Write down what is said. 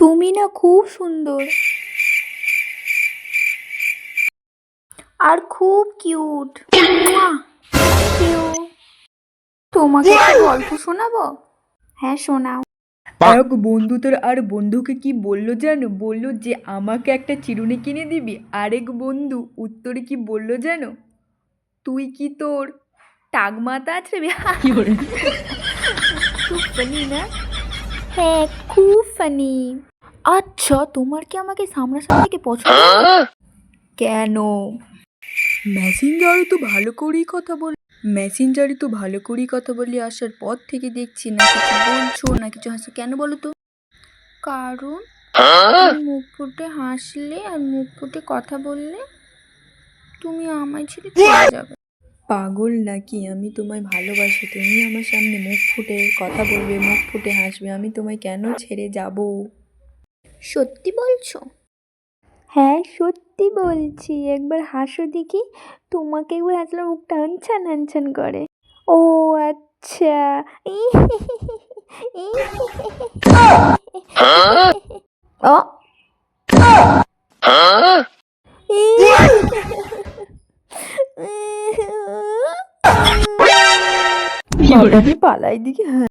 তুমি না খুব সুন্দর আর খুব কিউট। Thank you. তোমাকে একটা গল্প শোনাবো? হ্যাঁ শোনাও। এক বন্ধু তার আর বন্ধুকে কি বললো জানো? বললো যে আমাকে একটা চিরুনি কিনে দিবি। আরেক বন্ধু উত্তরে কি বললো জানো? তুই কি তোর টাক মাথা আছড়াবি? খুব ফানি না? হ্যাঁ খুব ফানি। আচ্ছা তোমার কি আমাকে সামনাসামনি থেকে পছন্দ? কেন? মেসেঞ্জারে তো ভালো করেই কথা বলি আসার পর থেকে দেখছি না কিছু বলছো না কিছু হাসছো, কেন বলো তো? কারণ তুমি মুখ ফুটে হাসলে আর মুখ ফুটে কথা বললে তুমি আমায় ছেড়ে চলে যাবে। পাগল নাকি? আমি তোমায় ভালোবাসি, তুমি আমার সামনে মুখ ফুটে কথা বলবে, মুখ ফুটে হাসবে, আমি তোমায় কেন ছেড়ে যাব? সত্যি বলছো? হ্যাঁ সত্যি বলছি, একবার হাসো দেখি। তোমাকে একবার হাসলে মুখটা আনছান আনছান করে। ও আচ্ছা। ও পালাই দিকে।